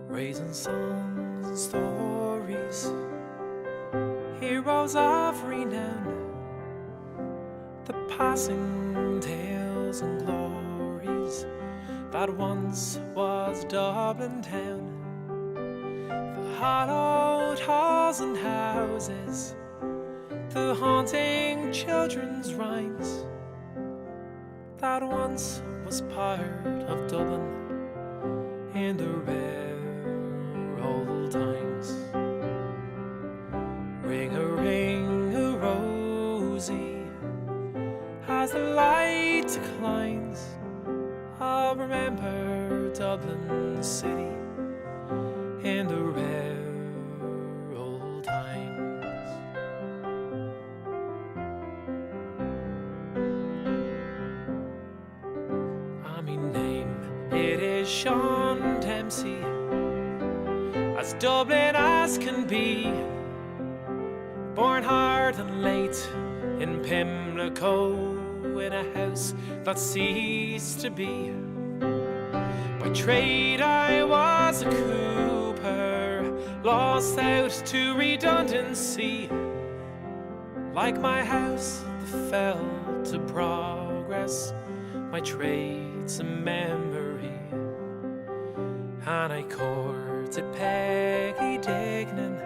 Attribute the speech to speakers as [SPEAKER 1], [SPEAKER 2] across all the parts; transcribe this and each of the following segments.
[SPEAKER 1] Raising songs and stories, heroes of renown, the passing tales and glories that once was Dublin town. The hallowed halls and houses, the haunting children's rhymes that once was part of Dublin in the rare old times. Ring-a-rosy, as the light declines, I'll remember Dublin city in the rare old times. My name, it is Sean Dempsey, as Dublin as can be, born hard and late in Pimlico, in a house that ceased to be. By trade I was a cooper, lost out to redundancy. Like my house that fell to progress, my trade's a memory. And I courted Peggy Dignan,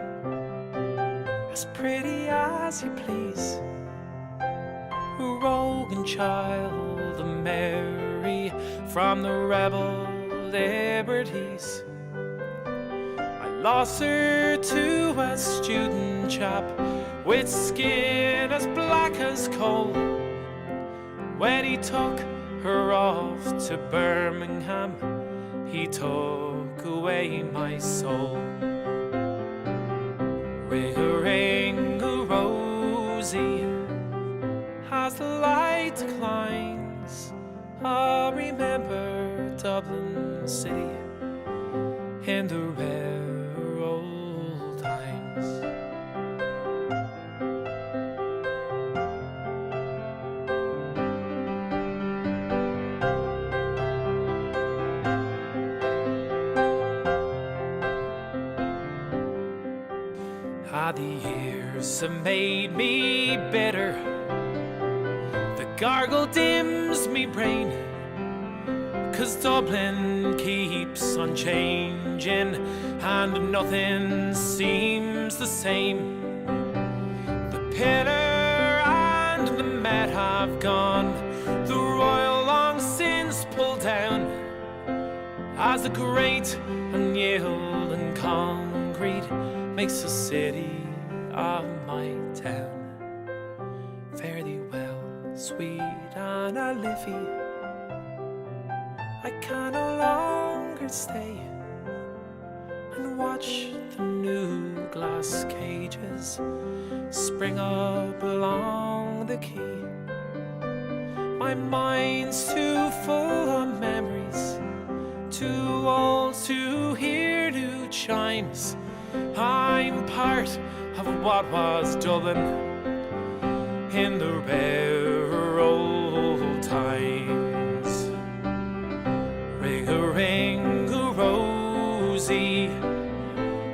[SPEAKER 1] as pretty as you please, a rogue and child, a Mary from the rebel liberties. I lost her to a student chap with skin as black as coal, when he took her off to Birmingham, he took away my soul. Ring-a-rosy, as the light declines, I'll remember Dublin city in the rare old times. The years have made me bitter, the gargle dims me brain, 'cause Dublin keeps on changing and nothing seems the same. The pillar and the Met have gone, the Royal long since pulled down, as the great and yielding concrete makes a city of my town. Fare thee well, sweet Anna Liffey, I can no longer stay and watch the new glass cages spring up along the quay. My mind's too full of memories, too old to hear new chimes. I'm part of what was Dublin in the rare old times. Ring-a-rosy,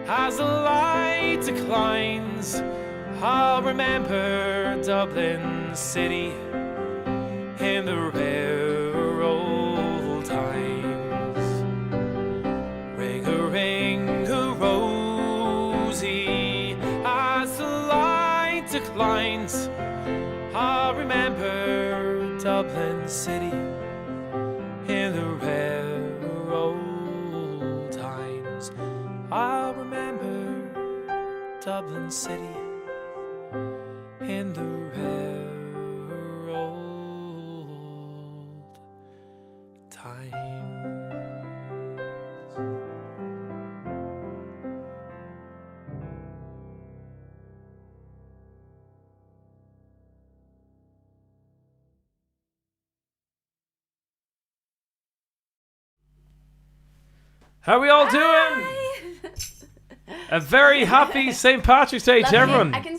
[SPEAKER 1] as the light declines, I'll remember Dublin city in the rare old times. Ring-a-rosy, as the light declines, I'll remember Dublin city in the rare old times. I'll remember Dublin city in the rare old times. How are we all doing? A very happy St. Patrick's Day to everyone.
[SPEAKER 2] I can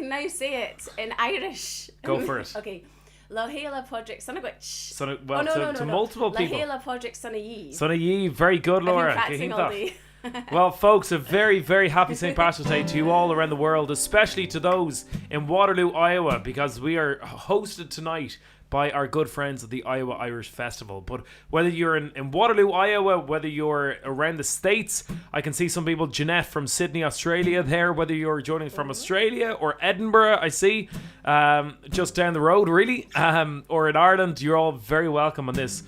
[SPEAKER 2] now say it in Irish.
[SPEAKER 1] Go for it.
[SPEAKER 2] Okay. Lahela Podrick Sonagwich.
[SPEAKER 1] To multiple people.
[SPEAKER 2] Lahela Podrick Sonayi.
[SPEAKER 1] Sonayi, very good, Laura.
[SPEAKER 2] I've been practicing all day.
[SPEAKER 1] Well, folks, a very, very happy St. Patrick's Day to you all around the world, especially to those in Waterloo, Iowa, because we are hosted tonight by our good friends at the Iowa Irish Festival. But whether you're in Waterloo, Iowa, whether you're around the States, I can see some people, Jeanette from Sydney, Australia there, whether you're joining from Australia or Edinburgh, I see, just down the road really, or in Ireland, you're all very welcome on this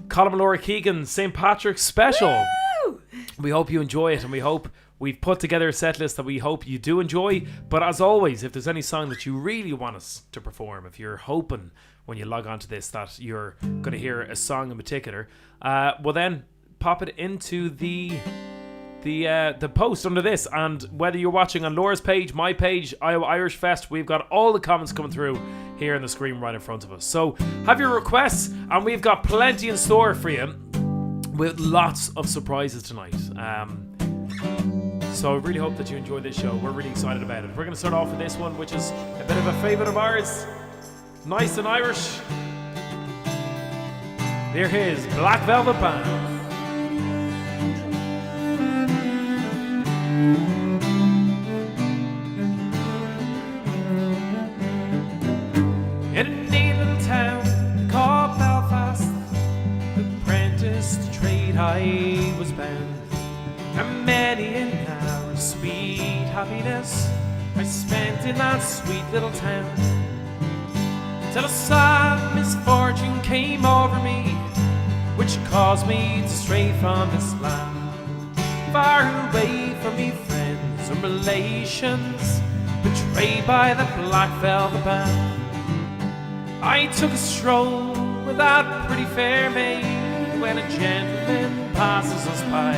[SPEAKER 1] Colm Laura Keegan St. Patrick's special.
[SPEAKER 2] Woo!
[SPEAKER 1] We hope you enjoy it, and we hope we've put together a set list that we hope you do enjoy. But as always, if there's any song that you really want us to perform, if you're hoping when you log on to this that you're going to hear a song in particular, well then pop it into the post under this. And whether you're watching on Laura's page, my page, Iowa Irish Fest, we've got all the comments coming through here on the screen right in front of us. So have your requests, and we've got plenty in store for you with lots of surprises tonight. So I really hope that you enjoy this show. We're really excited about it. We're going to start off with this one, which is a bit of a favourite of ours. Nice and Irish. Here is Black Velvet Band. In a neat little town called Belfast, apprenticed to trade I was bound. And many an hour of sweet happiness I spent in that sweet little town, till a sad misfortune came over me, which caused me to stray from this land, far away from me friends and relations, betrayed by the Black Velvet Band. I took a stroll with that pretty fair maid when a gentleman passes us by.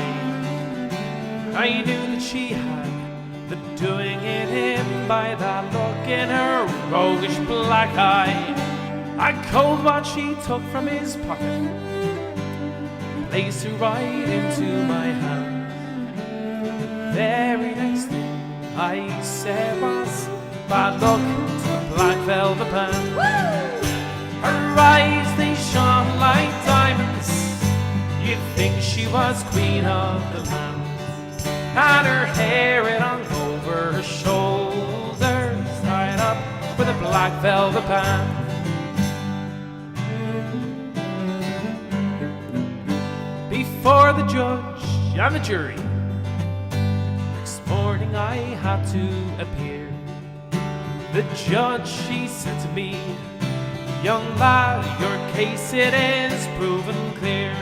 [SPEAKER 1] I knew that she had the doing in him by that look in her roguish black eye. I cold what she took from his pocket, placed it right into my hand. The very next thing I said was, bad luck to the Black Velvet Band. Woo! Her eyes, they shone like diamonds, you'd think she was queen of the land. And her hair, it hung over her shoulders, tied up with a black velvet band. Before the judge and the jury, next morning I had to appear. The judge, she said to me, young lad, your case it is proven clear.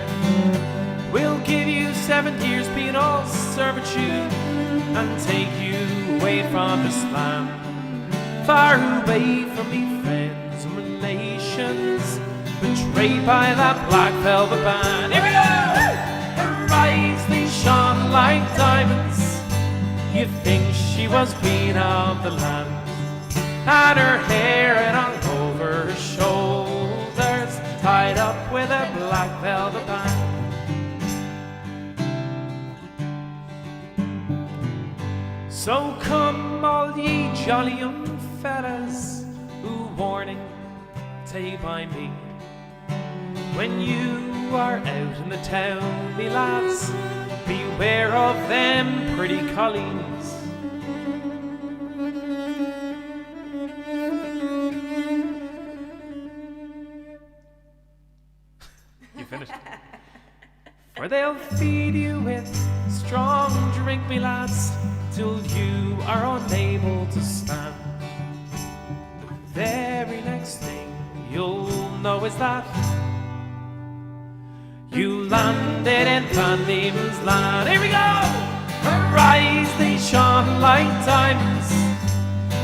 [SPEAKER 1] We'll give you 7 years penal servitude and take you away from this land, far away from me friends and relations, betrayed by that Black Velvet Band. Here we go! Her eyes, they shone like diamonds, you'd think she was queen of the land. And her hair, it hung over her shoulders, tied up with a black velvet band. So come all ye jolly young fellas, who warning take by me, when you are out in the town, me lads, beware of them pretty collies. You finished. For they'll feed you with strong drink, me lads, till you are unable to stand. The very next thing you'll know is that you landed in Van Diemen's Land. Here we go! Her eyes, they shone like diamonds,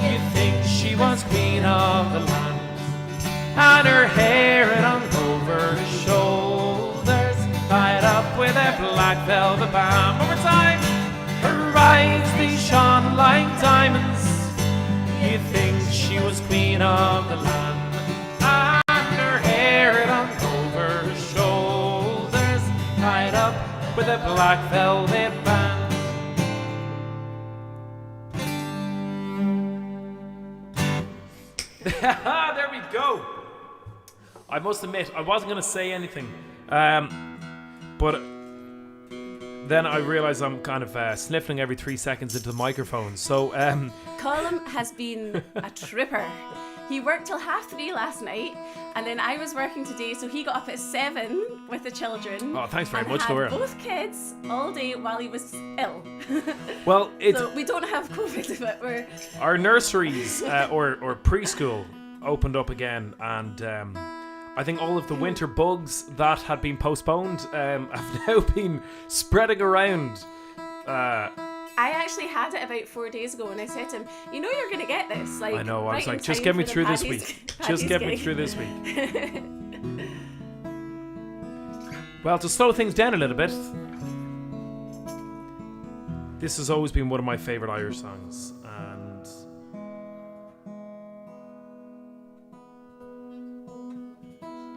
[SPEAKER 1] you'd think she was queen of the land. And her hair, it hung over her shoulders, tied up with a black velvet band. One more time! Her eyes, they shone like diamonds, you'd think she was queen of the land. And her hair, it hung over her shoulders, tied up with a black velvet band. There we go. I must admit, I wasn't going to say anything, but then I realised I'm kind of sniffling every 3 seconds into the microphone. So,
[SPEAKER 2] Colm has been a tripper. He worked till 3:30 last night, and then I was working today, so he got up at 7 with the children.
[SPEAKER 1] Oh, thanks very
[SPEAKER 2] and
[SPEAKER 1] much,
[SPEAKER 2] had
[SPEAKER 1] Laura.
[SPEAKER 2] both kids all day while he was ill.
[SPEAKER 1] Well, it's
[SPEAKER 2] So we don't have COVID, but we're...
[SPEAKER 1] our nurseries or preschool opened up again, and I think all of the winter bugs that had been postponed have now been spreading around.
[SPEAKER 2] I actually had it about 4 days ago, and I said to him, you know you're going to get this. Like,
[SPEAKER 1] I know, I was
[SPEAKER 2] right in
[SPEAKER 1] like, just
[SPEAKER 2] time
[SPEAKER 1] get me
[SPEAKER 2] for the
[SPEAKER 1] through this
[SPEAKER 2] Paddy's-
[SPEAKER 1] week. Just
[SPEAKER 2] Paddy's
[SPEAKER 1] get me
[SPEAKER 2] gig."
[SPEAKER 1] through this week. Well, to slow things down a little bit, this has always been one of my favourite Irish songs, and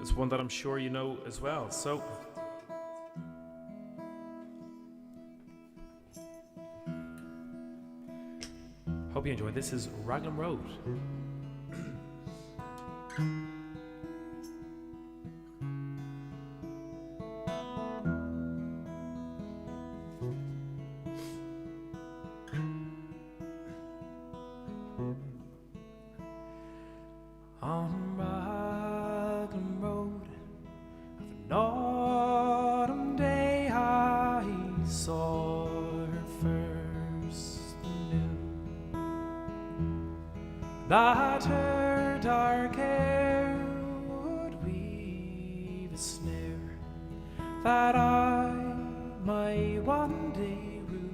[SPEAKER 1] it's one that I'm sure you know as well. So, hope you enjoy. This is Raglan Road. On Raglan Road, of an autumn day, I saw her first anew. That her dark hair would weave a snare that I might one day rue.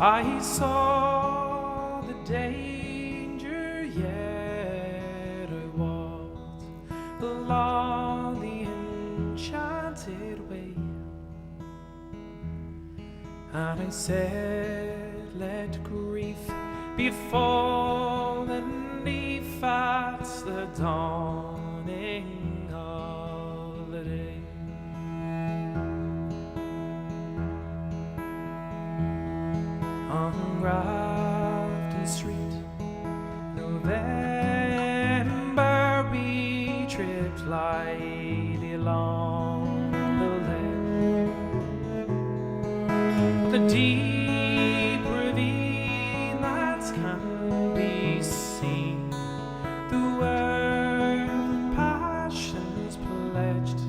[SPEAKER 1] I saw the danger, yet I walked along the enchanted way, and I said, let grief befall beneath at the dawning of the day. On Grafton Street, November, we tripped lightly along the lane. The deep ravine that can be seen, the word passions pledged.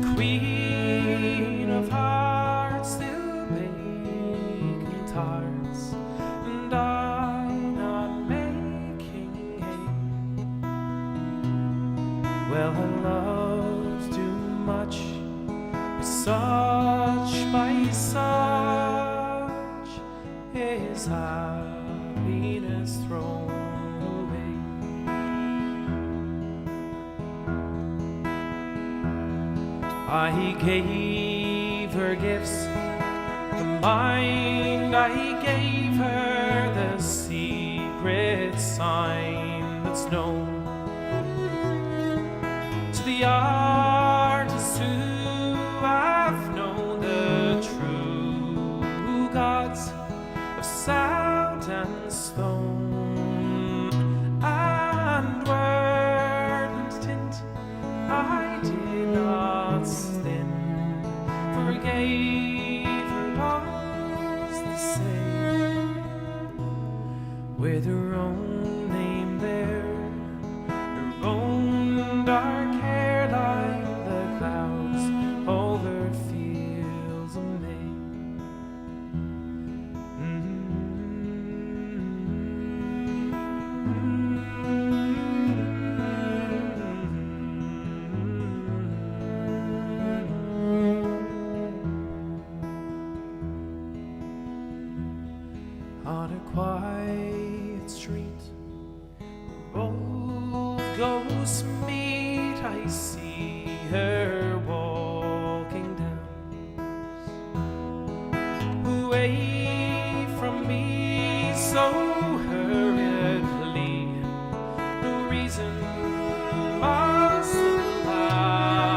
[SPEAKER 1] The Queen of Hearts still baking tarts, and I not making hay. Well, her love's too much, such by such is happiness thrown away. I gave her gifts, the mind I gave her, the secret sign that's known to the artists who have known the true gods of sound and stone, and word and tint I did not stint, forgave her lost the same, with her own name there, her own dark hair like the clouds over fields of May. On a quiet street, both ghosts meet, I see her walking down, away from me so hurriedly. No reason must allow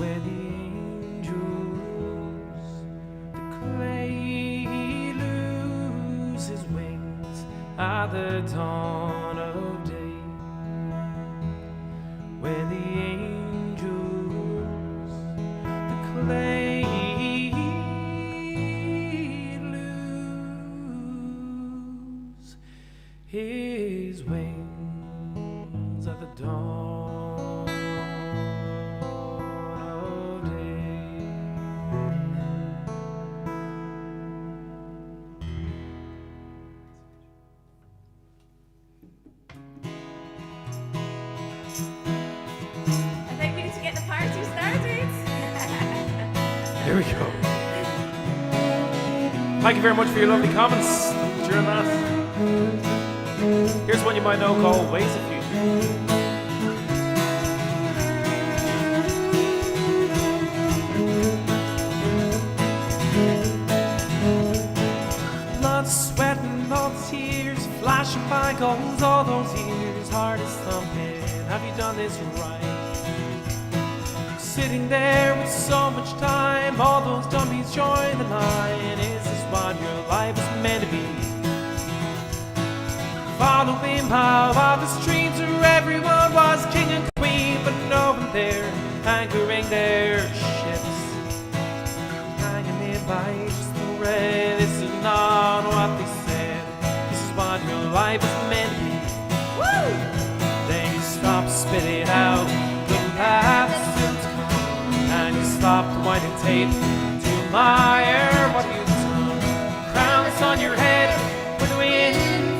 [SPEAKER 1] when the angels declare lose his wings at the dawn of day, when the angels declare lose his wings at the dawn of day.
[SPEAKER 2] I think we need to get the party started.
[SPEAKER 1] Here we go. Thank you very much for your lovely comments during that. Here's one you might know called Ways of Future. Blood, sweat, and all the tears, flashing by goals all those years, heart is thumping. Have you done this right? Sitting there with so much time, all those dummies join the line. Is this what your life is meant to be? Following my wildest dreams where everyone was king and queen, but no one there anchoring their ships, hanging in by just the red. This is not what they said. This is what your life is meant to be. Woo! Then you stop spitting out the paths and you stop the winding tape to admire what you've done. Crown is on your head with the wind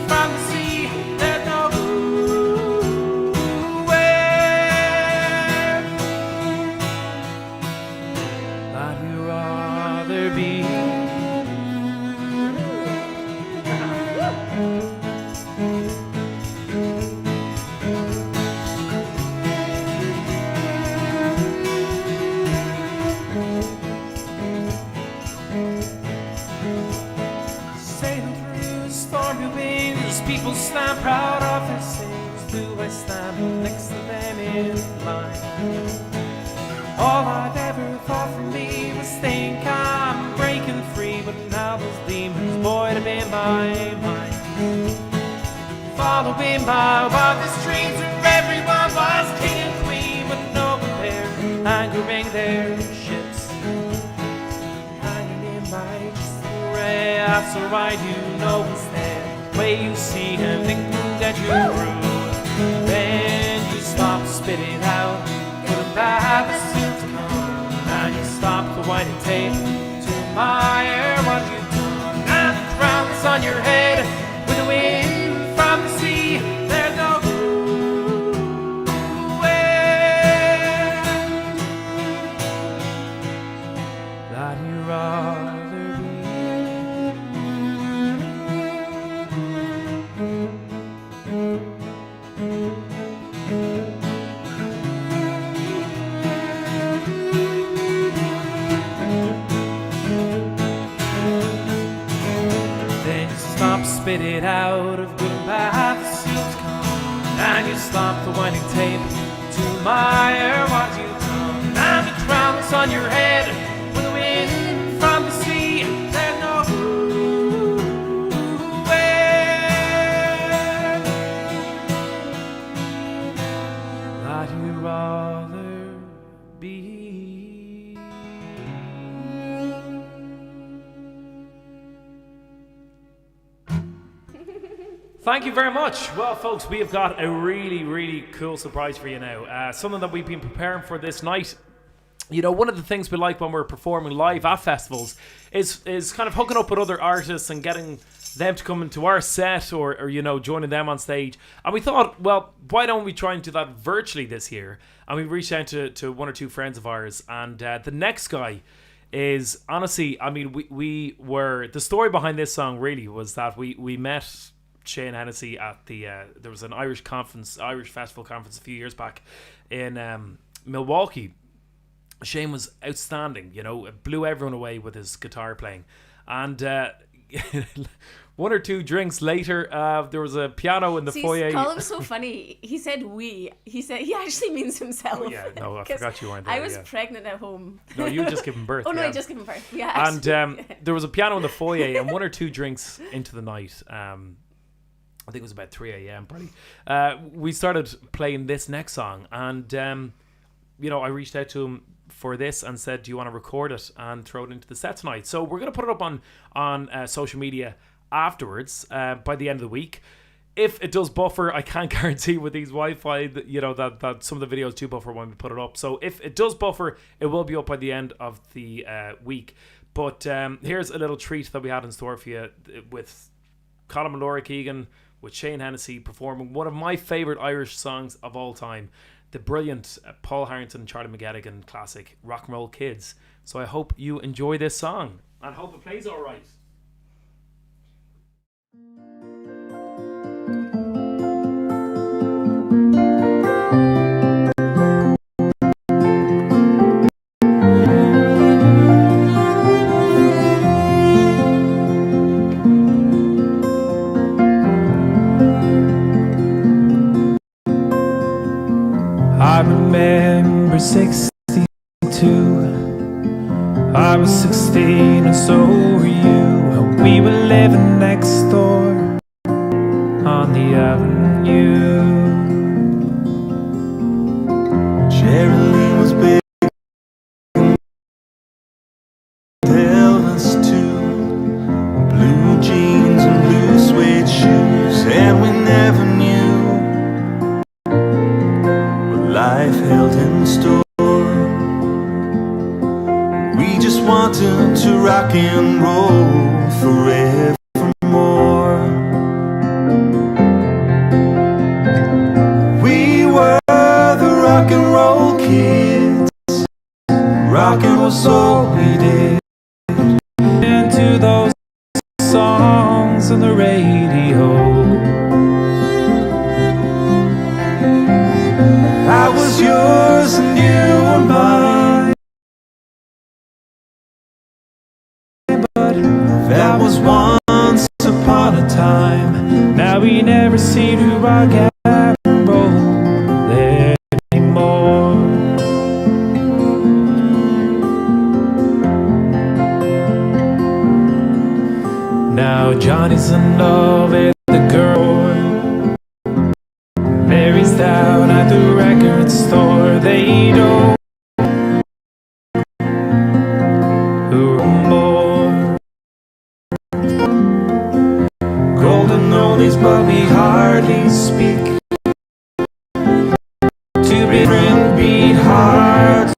[SPEAKER 1] from the sea. There's no where that you'd rather be. People stand proud of their sins. Do I stand next to them in line? All I've ever thought for me was think I'm breaking free, but now those demons void up in my mind, following my wildest dreams where everyone was king and queen, but no one there anchoring their ships, hanging in by just the ray. That's alright, you know it's there. Way you see and think will get you through. Then you stop spitting out for the paths still to come, and you stop the winding tape to admire what you've done. And the crown is on your head with the wind from the sea. There's no where that you'd rather be. Spit it out of good and bad, the seals come, and you stop the winding tape to admire what you've done. And the crown is on your head with the wind from the sea. There's no where that you'd rather be. Thank you very much. Well, folks, we have got a really, really cool surprise for you now. Something that we've been preparing for this night. You know, one of the things we like when we're performing live at festivals is kind of hooking up with other artists and getting them to come into our set or you know, joining them on stage. And we thought, well, why don't we try and do that virtually this year? And we reached out to one or two friends of ours. And the next guy is, honestly, I mean, we were... The story behind this song really was that we met Shane Hennessy at the there was an Irish festival conference a few years back in Milwaukee. Shane was outstanding, you know, blew everyone away with his guitar playing, and one or two drinks later, there was a piano in the foyer.
[SPEAKER 2] Colm was so funny. He said we. He said he actually means himself.
[SPEAKER 1] Oh, yeah, no, I forgot you weren't there.
[SPEAKER 2] I was pregnant at home.
[SPEAKER 1] No, you had just given birth.
[SPEAKER 2] Oh no,
[SPEAKER 1] yeah.
[SPEAKER 2] I just given birth. Yeah.
[SPEAKER 1] And there was a piano in the foyer, and one or two drinks into the night. I think it was about 3 a.m. probably. We started playing this next song, and I reached out to him for this and said, "Do you want to record it and throw it into the set tonight?" So we're going to put it up on social media afterwards by the end of the week. If it does buffer, I can't guarantee with these Wi-Fi that some of the videos do buffer when we put it up. So if it does buffer, it will be up by the end of the week. But here's a little treat that we had in store for you with Colm Laura, Keegan, with Shane Hennessy performing one of my favourite Irish songs of all time, the brilliant Paul Harrington, Charlie McGettigan classic Rock and Roll Kids. So I hope you enjoy this song and hope it plays all right. I remember 62. I was 16 and so were you. We were living next door on the avenue.
[SPEAKER 3] Cherry was big and Elvis too. Blue jeans and blue suede shoes, and we never knew what life held in store. We just wanted to rock and roll forevermore. We were the rock and roll kids. Rockin' was all we did.
[SPEAKER 1] Into those songs on the radio.
[SPEAKER 3] I was yours and you were mine. But that was once upon a time.
[SPEAKER 1] Now we never seem to rock and roll anymore. Now Johnny's in love with the girl. Mary's down at the record store. They don't more.
[SPEAKER 3] Golden oldies, but we hardly speak. To be friend beat hard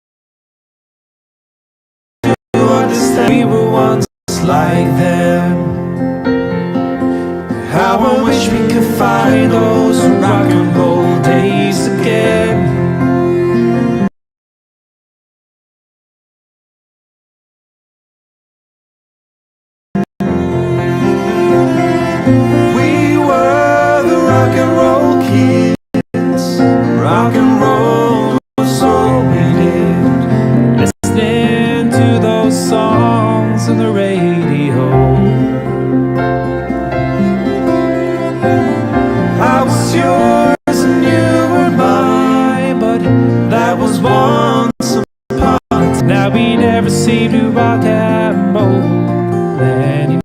[SPEAKER 3] to understand. We were once like them. How I wish we could find those rock and roll days again. We were the rock and roll kids. Rock and roll was all we did.
[SPEAKER 1] Listening to those songs on the radio.
[SPEAKER 3] I was yours and you were mine, but that was once upon a time.
[SPEAKER 1] Now we never seem to rock and roll anymore.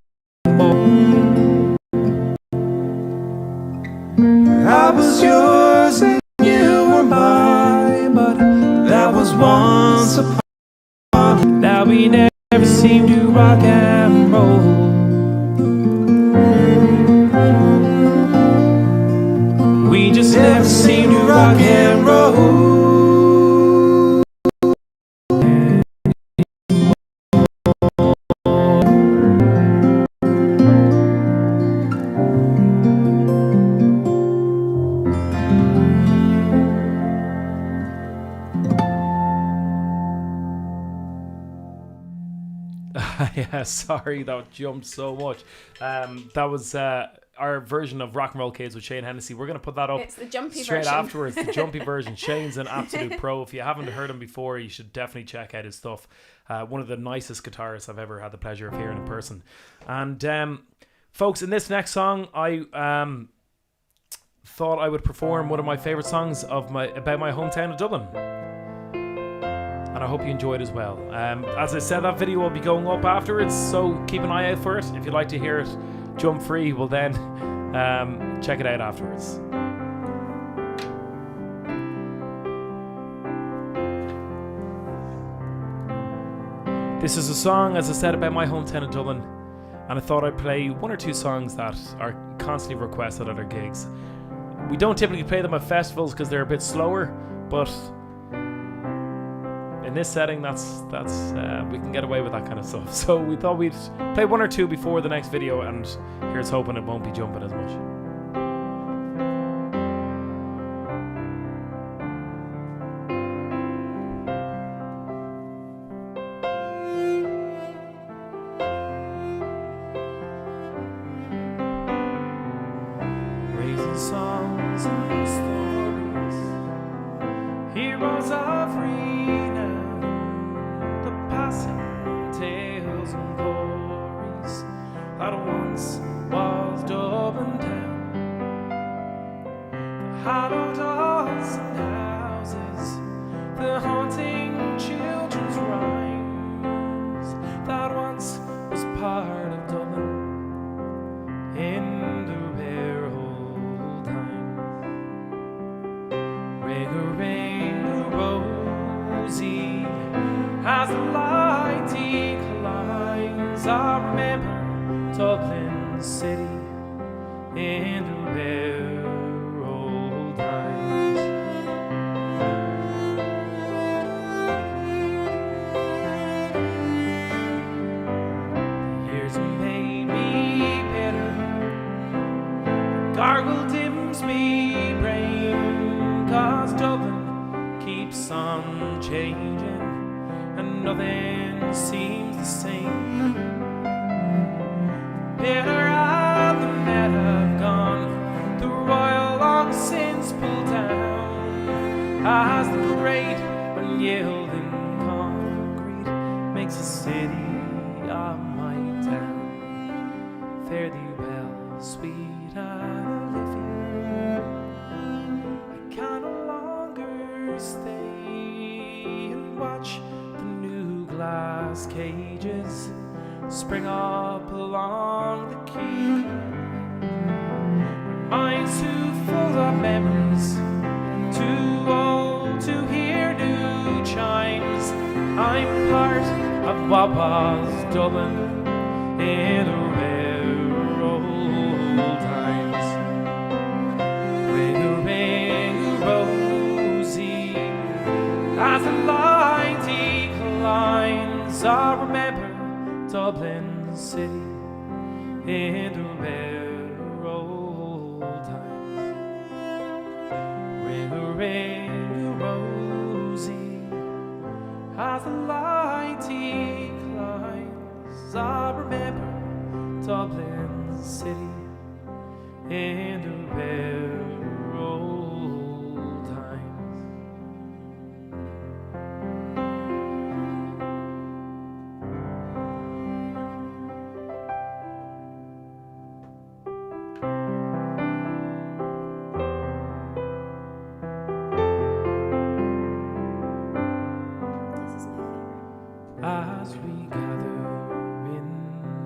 [SPEAKER 3] I was yours and you were mine, but that was once upon a time.
[SPEAKER 1] Now we never seem to rock and roll. We just never seem to rock and roll. Yeah, sorry that jumped so much. That was our version of Rock and Roll Kids with Shane Hennessy. We're going to put that up
[SPEAKER 2] It's the jumpy
[SPEAKER 1] straight
[SPEAKER 2] version.
[SPEAKER 1] afterwards. The jumpy version. Shane's an absolute pro. If you haven't heard him before, you should definitely check out his stuff. One of the nicest guitarists I've ever had the pleasure of hearing in person. And folks, in this next song, I thought I would perform one of my favourite songs about my hometown of Dublin. And I hope you enjoyed as well. As I said, that video will be going up afterwards, so keep an eye out for it. If you'd like to hear it jump free, well then check it out afterwards. This is a song, as I said, about my hometown of Dublin, and I thought I'd play one or two songs that are constantly requested at our gigs. We don't typically play them at festivals because they're a bit slower, but in this setting, that's we can get away with that kind of stuff. So we thought we'd play one or two before the next video, and here's hoping it won't be jumping as much. Raising songs and stories, heroes of renown, the passing tales and glories that once was Dublin town. The hallowed halls and houses, the haunting children's rhymes that once was part of Dublin in the rare old times. Rosy as the light declines, I remember Dublin City in the rare old times. The years made me bitter, gargle dims me brain, 'cause Dublin keeps on changing and nothing seems the same. Bitter and the men have gone, the royal long since pulled down, as the great unyielding concrete makes a city of my town. Fare thee well, sweet Olivia, I can no longer stay and watch the new glass cages spring up along the quay. My mind's too full of memories, too old to hear new chimes. I'm part of what was Dublin in the rare old times. Ring rosy as the light declines, I remember Dublin City in the rare old times. Ring rosy as the light declines, I remember Dublin City in the rare old times.
[SPEAKER 2] This is my favorite.
[SPEAKER 1] As we gather in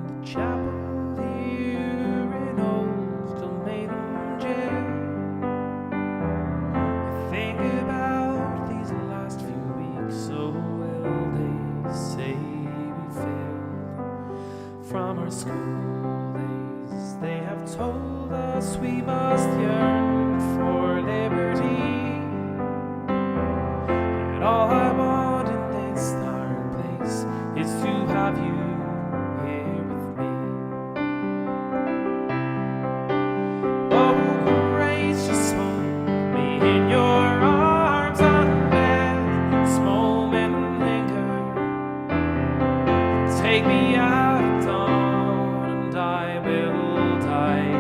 [SPEAKER 1] the chapel here in old Maiden Jail, I think about these last few weeks so well. They say we failed from our school days. They have told us we must yearn for liberty, yet all I want in this dark place is to have you here with me. Oh, grace, just hold me in your arms and let this moment linger. Take me out at dawn and I will die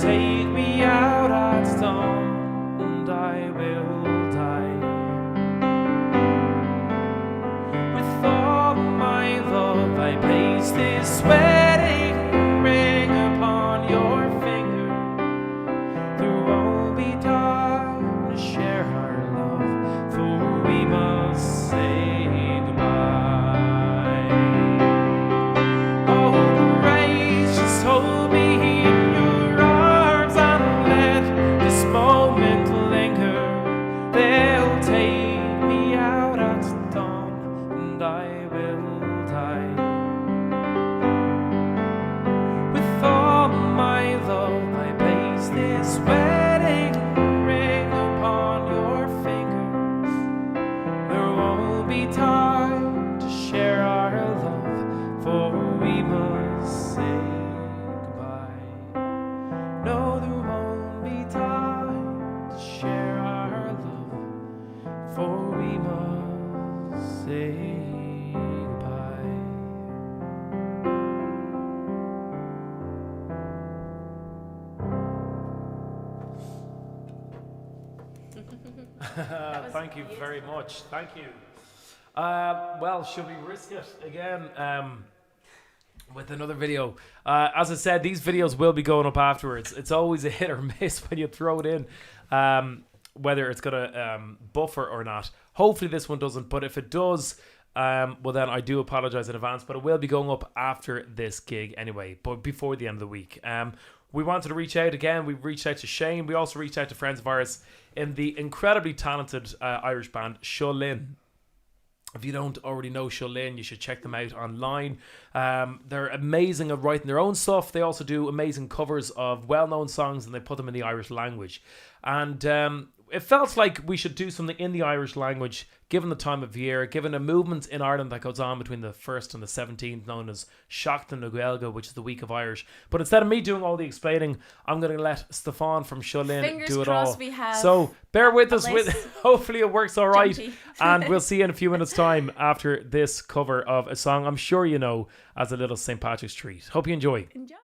[SPEAKER 1] take me out at dawn, and I will die. With all my love I place this wedding ring upon your finger. There won't be time to share our love, for we must say goodbye. Oh, gracious, hold me in your arms and let this moment linger. They'll take me out at dawn, and I will die. With all my love I place this wedding ring upon your fingers. There won't be time to share our love, for we must say goodbye. No, there won't be time to share our love, for we must say goodbye. Thank you very much. Thank you. Well, should we risk it again with another video? As I said, these videos will be going up afterwards. It's always a hit or miss when you throw it in, whether it's going to buffer or not. Hopefully this one doesn't, but if it does, well then I do apologize in advance, but it will be going up after this gig anyway, but before the end of the week. We wanted to reach out again. We reached out to Shane. We also reached out to friends of ours in the incredibly talented Irish band Seo Linn. If you don't already know Seo Linn, you should check them out online. They're amazing at writing their own stuff. They also do amazing covers of well-known songs, and they put them in the Irish language. And it felt like we should do something in the Irish language, given the time of year, given a movement in Ireland that goes on between the 1st and the 17th, known as Seachtain na Gaeilge, which is the week of Irish. But instead of me doing all the explaining, I'm going to let Stefan from Seo Linn
[SPEAKER 2] Fingers
[SPEAKER 1] do it
[SPEAKER 2] crossed
[SPEAKER 1] all.
[SPEAKER 2] we have
[SPEAKER 1] So bear with us.
[SPEAKER 2] list.
[SPEAKER 1] Hopefully it works all right.
[SPEAKER 2] Jumpy.
[SPEAKER 1] And we'll see you in a few minutes' time after this cover of a song I'm sure you know as a little St. Patrick's treat. Hope you enjoy.
[SPEAKER 2] Enjoy.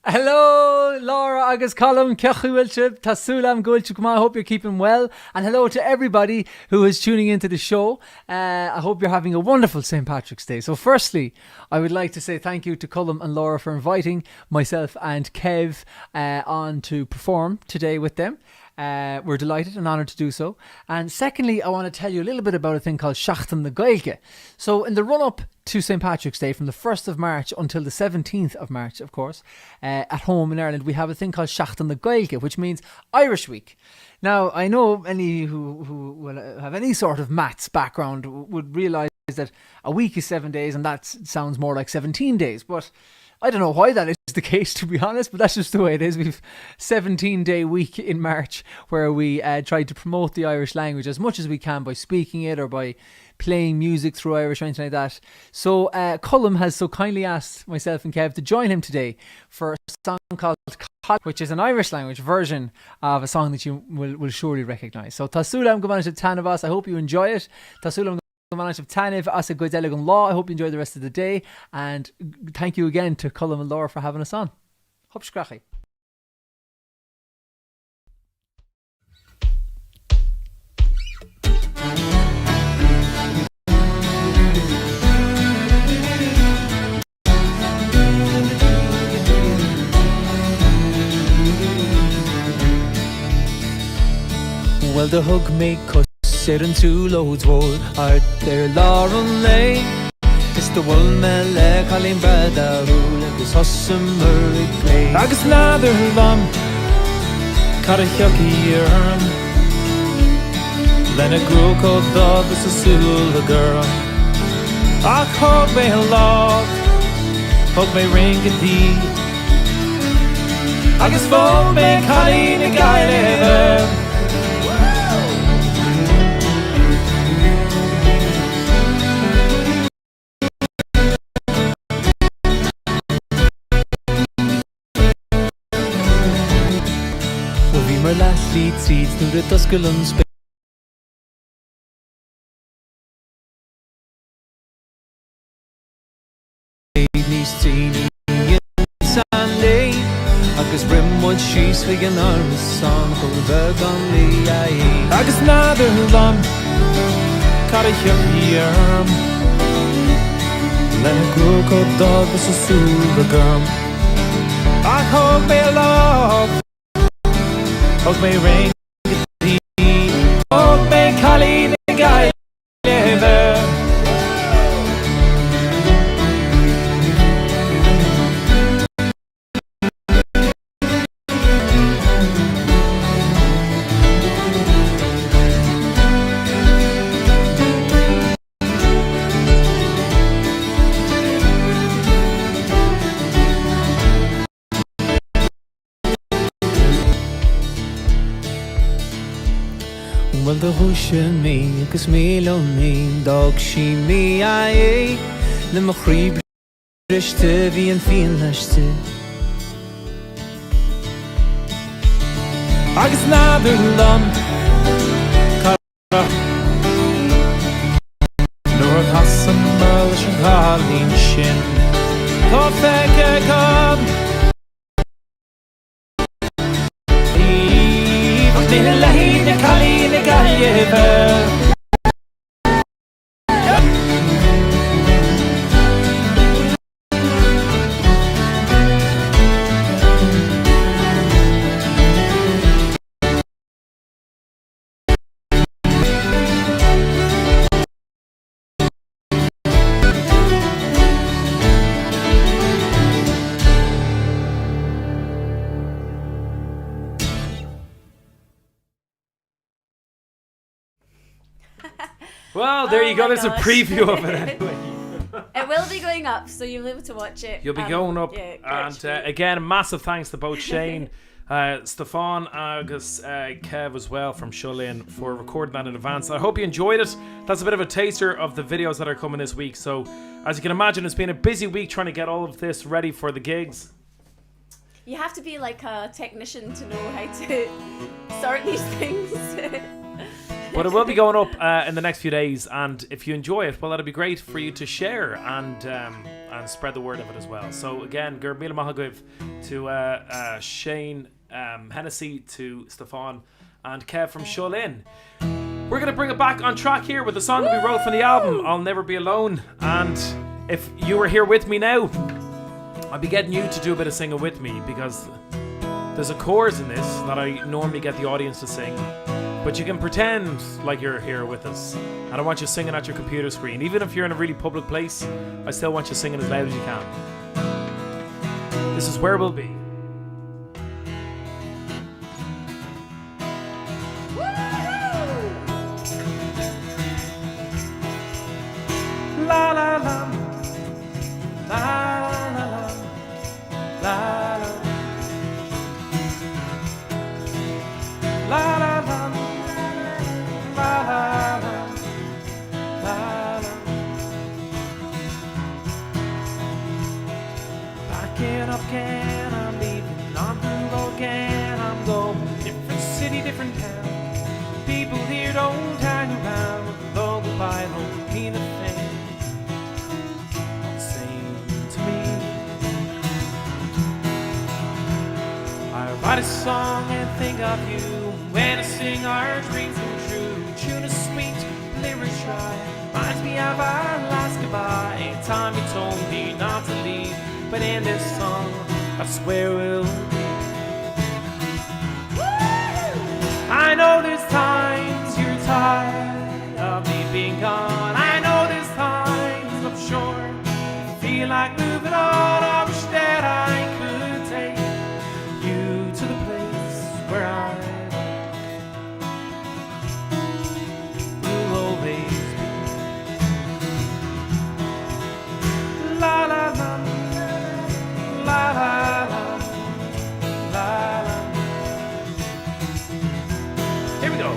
[SPEAKER 4] Hello, Laura agus Colm, Kechuilchib, Tasulam Gulchukma. I hope you're keeping well. And hello to everybody who is tuning into the show. I hope you're having a wonderful St. Patrick's Day. So firstly, I would like to say thank you to Colm and Laura for inviting myself and Kev on to perform today with them. We're delighted and honoured to do so. And secondly, I want to tell you a little bit about a thing called Seachtain na Gaeilge. So in the run-up to St. Patrick's Day, from the 1st of March until the 17th of March, of course, at home in Ireland, we have a thing called Seachtain na Gaeilge, which means Irish Week. Now, I know any who will have any sort of maths background would realise that a week is 7 days, and that sounds more like 17 days, but I don't know why that is the case, to be honest, but that's just the way it is. We've 17-day week in March where we try to promote the Irish language as much as we can by speaking it or by playing music through Irish or anything like that. So Colm has so kindly asked myself and Kev to join him today for a song called Colm, which is an Irish language version of a song that you will surely recognise. So Tasulam Gomanashib Tanavas, I hope you enjoy it. Tasulam Taniv Asa Goidelagun Law. I hope you enjoy the rest of the day, and thank you again to Colm and Laura for having us on. Hope scrachi. Well, the hug may cuss Serin two loads wood art there Lauren Lane. It's the one man leg Colleen Brada who let this Hussam Murray play.
[SPEAKER 1] Agus lather lum Cut a yucky arm Then a grow called dog is a soul a girl. Ach hog may log Hog may ring a dee Agus phone may Colleen a guy lever.
[SPEAKER 4] Mar last lead seeds through the Tusculum space. Sunday,
[SPEAKER 3] agus brimmuid síos fi an armas san chun bheith gan lí agus náidir lam cara chearm lena grúco dogus a súla gam ach thug mé love thug mé ring thug mé chalí na gaile Well, the húsin mí agus míle mí dog sí mí é le mo chríbriste bhí an fion leiste agus náidir lam cara nuair chasan mar leis an gálín sin tá feice gam Níl le hí na chalí na gaillimhe
[SPEAKER 1] Well, there you go.
[SPEAKER 2] my
[SPEAKER 1] There's a
[SPEAKER 2] gosh.
[SPEAKER 1] preview of it anyway.
[SPEAKER 2] It will be going up, so you'll be able to watch it.
[SPEAKER 1] You'll be going up.
[SPEAKER 2] Yeah,
[SPEAKER 1] And
[SPEAKER 2] great.
[SPEAKER 1] again, massive thanks to both Shane, Stefan, agus Kev as well from Seo Linn for recording that in advance. I hope you enjoyed it. That's a bit of a taster of the videos that are coming this week. So, as you can imagine, it's been a busy week trying to get all of this ready for the gigs.
[SPEAKER 2] You have to be like a technician to know how to sort these things.
[SPEAKER 1] But it will be going up in the next few days, and if you enjoy it, well, that'd be great for you to share and spread the word of it as well. So again, Gur Mila Mahagwiv to Shane Hennessy, to Stefan and Kev from Seo Linn. We're going to bring it back on track here with the song that we wrote from the album, I'll Never Be Alone. And if you were here with me now, I'd be getting you to do a bit of singing with me, because there's a chorus in this that I normally get the audience to sing. But you can pretend like you're here with us. And I want you singing at your computer screen. Even if you're in a really public place, I still want you singing as loud as you can. This is Where We'll Be. La la la. La la la. La la. La la la. Packing up again, I'm leaving on the road again. I'm going different city, different town. People here don't hang around with the local Bible, don't mean a thing. Sing to me. I write a song and think of you when I sing our dreams come true. Tune is sweet, lyrics dry, reminds me of our last goodbye. Time you told me not to leave, but in this song, that's where we'll be. I know there's times you're tired of me being gone. I know there's times I'm sure you feel like moving on. I wish that I could take you to the place where I will always be. La la la, la la la, la la. Here we go.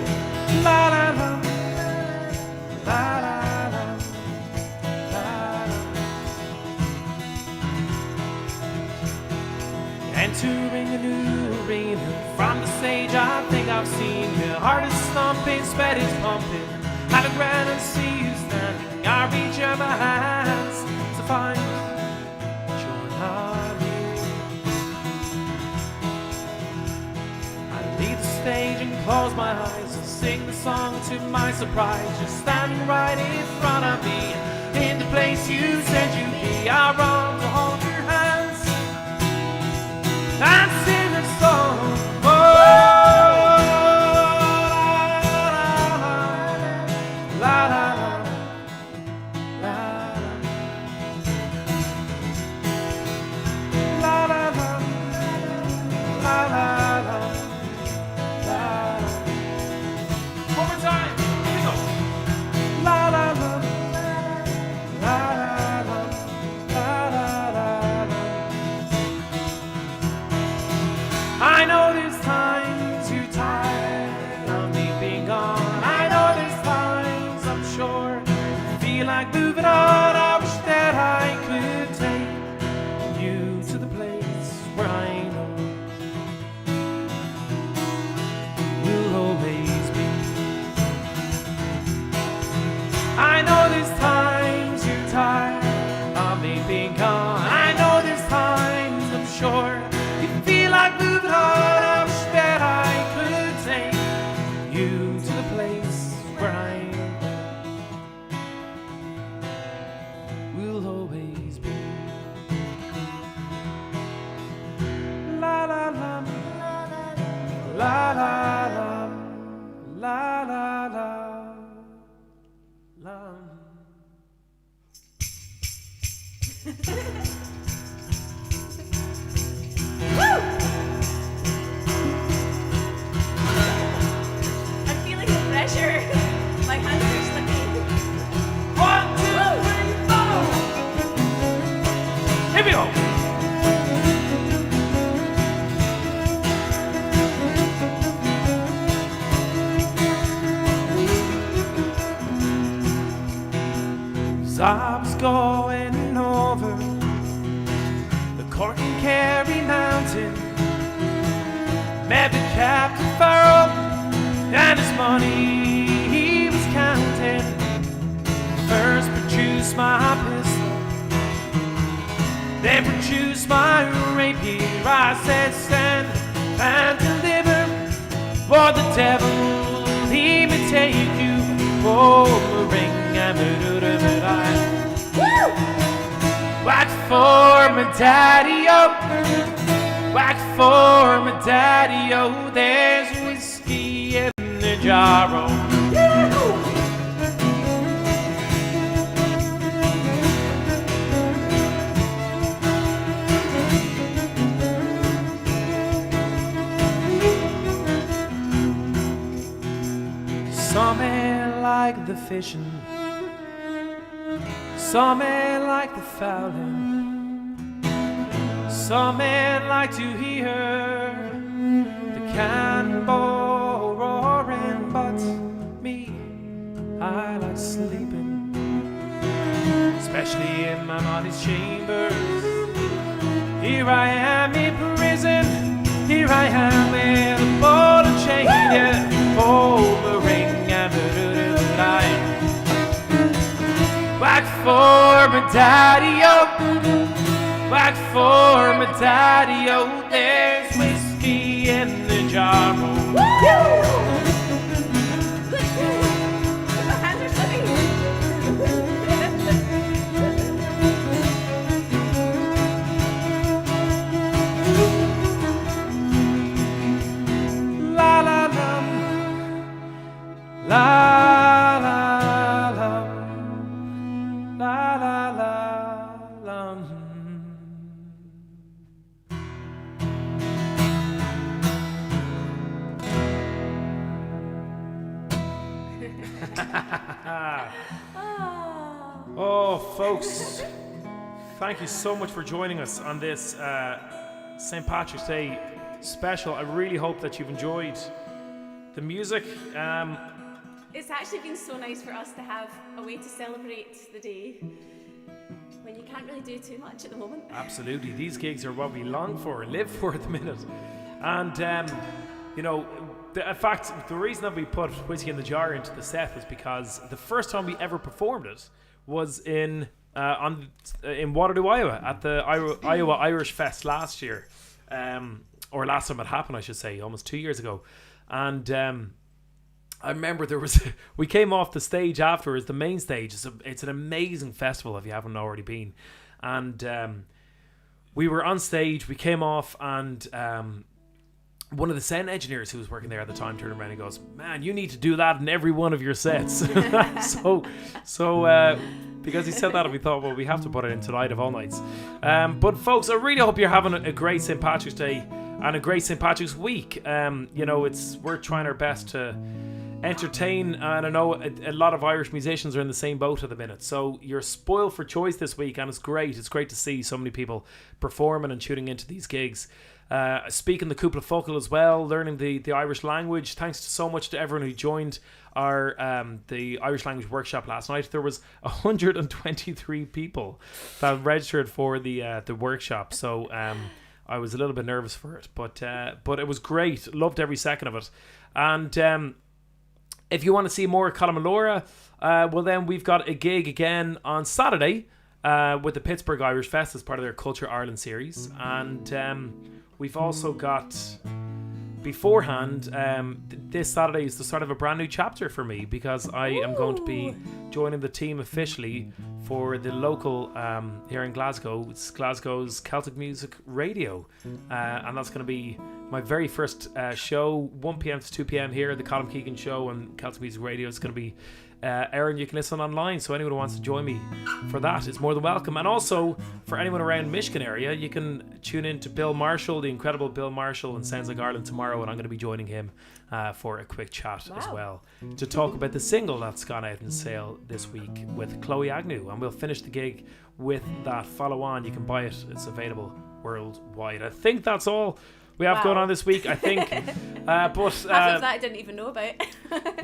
[SPEAKER 1] La la la, la la la, la la. Entering a new arena. From the stage I think I've seen your heart is thumping, sweat is pumping. I look around and see you standing. I reach out my hands to find you're not here. stage and close my eyes and sing the song to my surprise. You're standing right in front of me, in the place you said you'd be. I run to hold your hands and sing a song. Oh, la la la la la la la la la la. One more time. Here we go. La la la la la la la la la. I know there's times you're tired of me being gone. I know there's times I'm sure you feel like moving on. I wish that I could take you to the place where I know will always be. I know there's times you're tired of me being gone. I know there's times I'm sure you feel like moving on. I wish that I could take you to the place where I will always be. La la la la la la la la la la.
[SPEAKER 2] I'm feeling the pressure. My hands are slipping.
[SPEAKER 1] 1, 2, 3, 4. Here we go. As I was going over the Cork and Kerry mountain, met the Captain Farrell and his money he was counting. First produced my pistol, then produced my rapier. I said, stand and deliver, or the devil he may take you. Oh, the ring and whack for my daddy-o, whack for my daddy-o. There's whiskey in the jar-o. Some men like the fishing, some men like the fowling, some men like to hear the cannonball roaring, but me, I like sleeping, especially in my body's chambers. Here I am in prison, here I am with a ball and chain, yeah, over ring and whack for my daddy-o, whack for my daddy-o. There's whiskey in the jar.
[SPEAKER 2] My hands are slipping.
[SPEAKER 1] La la la, la la la, la la la la. Oh, folks, thank you so much for joining us on this St. Patrick's Day special. I really hope that you've enjoyed the music.
[SPEAKER 2] It's actually been so nice for us to have a way to celebrate the day when you can't really do too much at the moment.
[SPEAKER 1] Absolutely, these gigs are what we long for and live for at the minute. And you know, in fact, the reason that we put Whiskey in the Jar into the set was because the first time we ever performed it was in Waterloo, Iowa, at the Iowa Irish Fest last year, or last time it happened, I should say, almost 2 years ago. And I remember we came off the stage afterwards, the main stage. It's an amazing festival if you haven't already been. And we were on stage, we came off, and one of the sound engineers who was working there at the time turned around and goes, "Man, you need to do that in every one of your sets." so because he said that, we thought, well, we have to put it in tonight of all nights. But folks, I really hope you're having a great St. Patrick's Day and a great St. Patrick's Week. We're trying our best to entertain, and I know a lot of Irish musicians are in the same boat at the minute, so you're spoiled for choice this week, and it's great to see so many people performing and tuning into these gigs, speaking the Cúpla Focal as well, learning the Irish language. Thanks so much to everyone who joined our the Irish language workshop last night. There was 123 people that registered for the workshop, so I was a little bit nervous for it, but it was great. Loved every second of it. And if you want to see more Colm Laura, well then we've got a gig again on Saturday with the Pittsburgh Irish Fest as part of their Culture Ireland series. And we've also got beforehand, this Saturday is the start of a brand new chapter for me, because I am going to be joining the team officially for the local here in Glasgow. It's Glasgow's Celtic Music Radio, and that's going to be my very first show, 1 p.m. to 2 p.m. here, the Colm Keegan Show on Celtic Music Radio. It's going to be airing. You can listen online, so anyone who wants to join me for that is more than welcome. And also, for anyone around Michigan area, you can tune in to Bill Marshall, the incredible Bill Marshall, and Sounds Like Ireland tomorrow, and I'm going to be joining him for a quick chat as well, to talk about the single that's gone out in sale this week with Chloe Agnew, and we'll finish the gig with that. Follow on, you can buy it, it's available worldwide. I think that's all we have going on this week, I think. But half
[SPEAKER 2] of that I didn't even know about.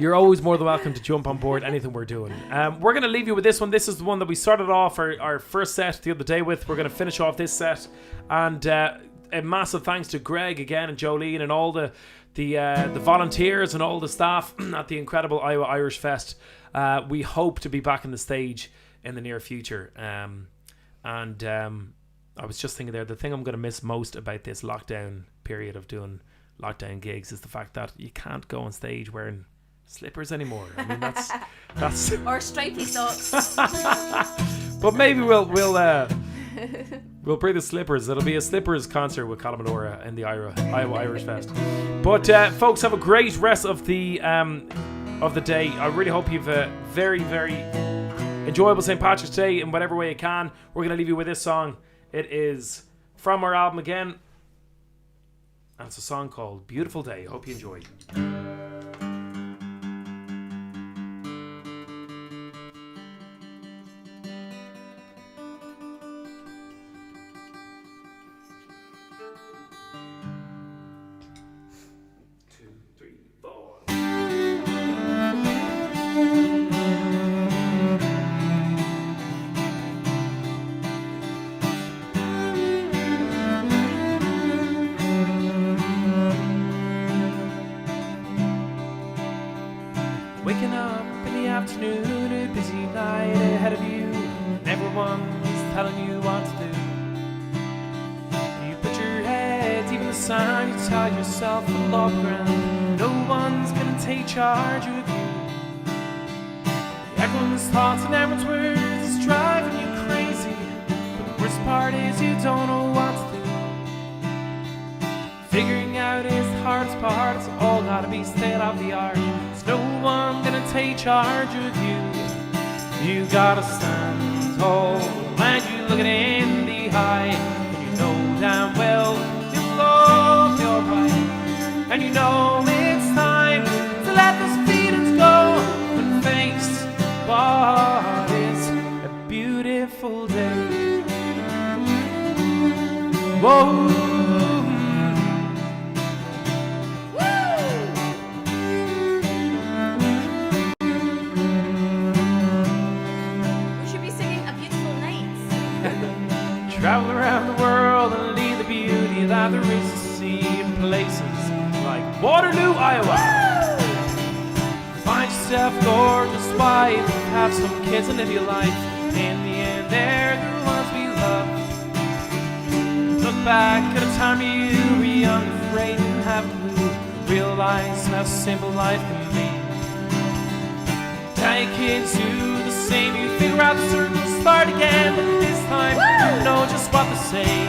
[SPEAKER 1] You're always more than welcome to jump on board anything we're doing. We're going to leave you with this one. This is the one that we started off our first set the other day with. We're going to finish off this set. And a massive thanks to Greg again and Jolene and all the volunteers and all the staff at the incredible Iowa Irish Fest. We hope to be back on the stage in the near future. I was just thinking there, the thing I'm going to miss most about this lockdown period of doing lockdown gigs is the fact that you can't go on stage wearing slippers anymore. I mean, that's
[SPEAKER 2] or stripy socks.
[SPEAKER 1] But maybe we'll bring the slippers. It'll be a slippers concert with Colm Laura in the Iowa Irish Fest. But folks, have a great rest of the day. I really hope you've a very, very enjoyable St. Patrick's Day in whatever way you can. We're going to leave you with this song. It is from our album again, and it's a song called Beautiful Day. Hope you enjoy. Waking up in the afternoon, a busy night ahead of you, and everyone's telling you what to do. You put your heads, even the sun, you tell yourself a log ground. No one's gonna take charge of you. Everyone's thoughts and everyone's words is driving you crazy. But the worst part is you don't know what to do. Figuring out is the hardest part. It's all gotta be state of the art. There's no one gonna take charge of you. You gotta stand tall and you look it in the eye, and you know damn well you love your pride, and you know it's time to let those feelings go and face what is a beautiful day. Whoa. Travel around the world and leave the beauty that there is to see in places like Waterloo, Iowa. Find yourself a gorgeous wife, have some kids and live your life. In the end, they're the ones we love. Look back at a time you were young, afraid and have a clue. realize how simple life can be. Now your kids do the same, you figure out the circle, start again, but this time you know just what to say.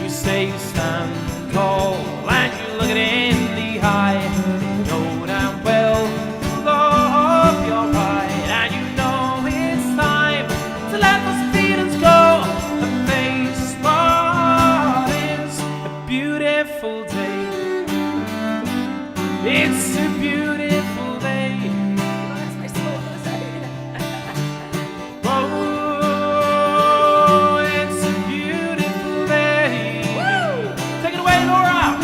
[SPEAKER 1] You say you stand tall and you look it in the eye. You know damn well you'll be alright, and you know it's time to let those feelings go and face what is a beautiful day. It's a beautiful day.
[SPEAKER 2] That's my soul.
[SPEAKER 1] Oh, it's a beautiful day. Take it away, Laura.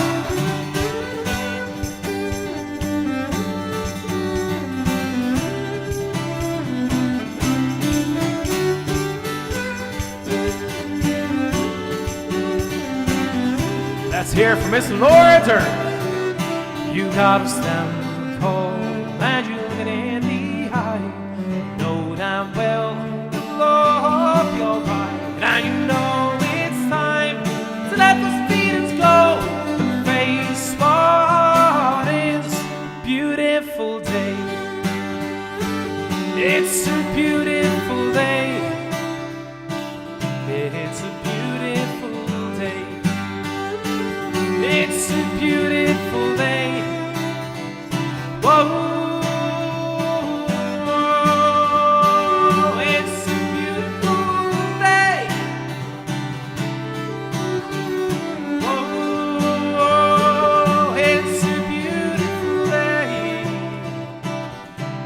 [SPEAKER 1] Let's hear from Miss Laura Turner. You gotta stand tall and you look it in the eye. You know damn well you'll all be alright, and you know it's time to let those feelings go and face what is a beautiful day. It's a beautiful day. It's a beautiful day. It's a beautiful day. Whoa, it's a beautiful day. Whoa, it's a beautiful day.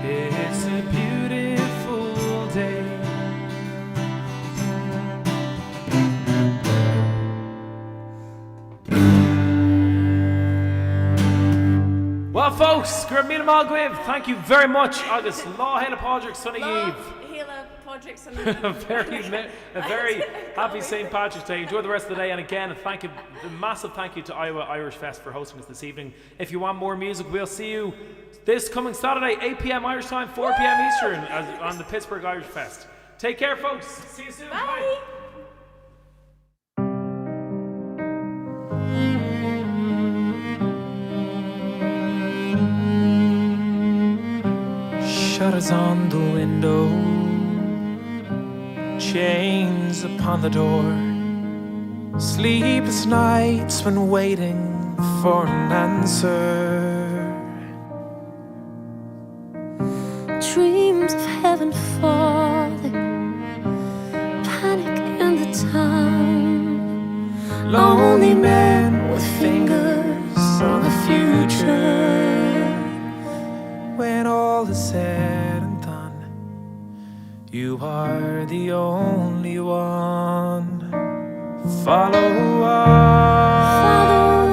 [SPEAKER 1] It's a beautiful day. Well, folks, Gurmina Malgwiv, thank you very much. Agus Law Hela Podrick, Sunny Eve.
[SPEAKER 2] Hela Podrick, Sunny
[SPEAKER 1] A very happy St. Patrick's Day. Enjoy the rest of the day, and again, a massive thank you to Iowa Irish Fest for hosting us this evening. If you want more music, we'll see you this coming Saturday, 8 p.m. Irish time, 4 p.m. Eastern, on the Pittsburgh Irish Fest. Take care, folks. See you soon.
[SPEAKER 2] Bye.
[SPEAKER 1] Shutters on the window, chains upon the door. Sleepless nights when waiting for an answer.
[SPEAKER 5] Dreams of heaven falling, panic in the town. Lonely men with fingers on the future.
[SPEAKER 1] When all is said and done, you are the only one. Follow on,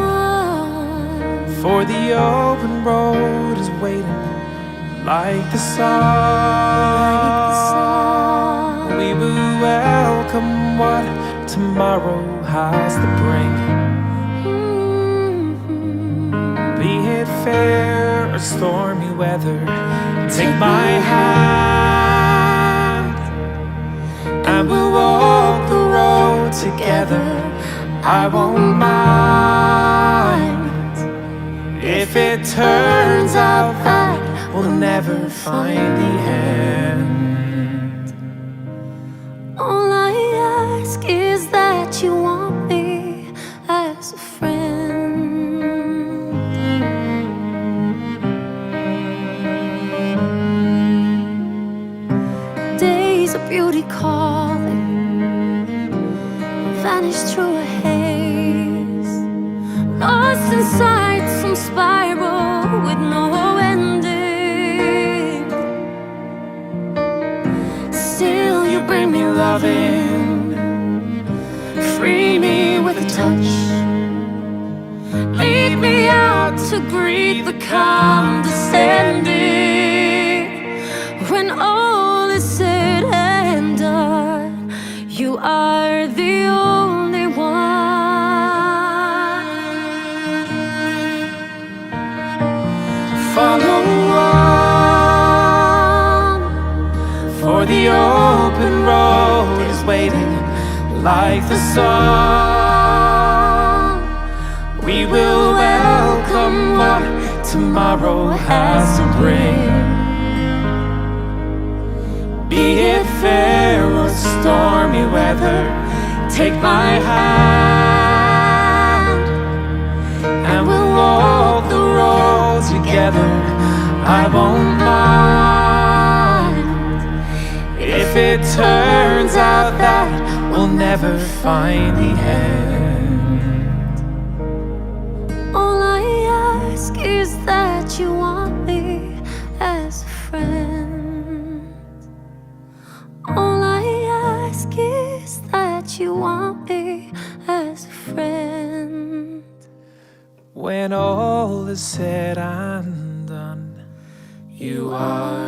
[SPEAKER 1] for the open road is waiting like the sun. We will welcome what tomorrow has to bring. Be it fair or stormy weather, take my hand, and we'll walk the road together. I won't mind if it turns out that we'll never find the end.
[SPEAKER 5] All I ask is that you want me as a friend. Days of beauty calling, vanished through a haze, lost inside some spiral with no ending. Still you bring me loving, free me with a touch, lead me out to greet the calm descending. When all is said and done, you are the only one.
[SPEAKER 1] Follow on, for the open road is waiting like the sun. We will welcome what
[SPEAKER 3] tomorrow has to bring. Be it fair or stormy weather, take my hand, and we'll walk the road together. I won't mind if it turns out that we'll never find the end.
[SPEAKER 5] All I ask is that you want me as a friend. All I ask is that you want me as a friend.
[SPEAKER 3] When all is said and done, you are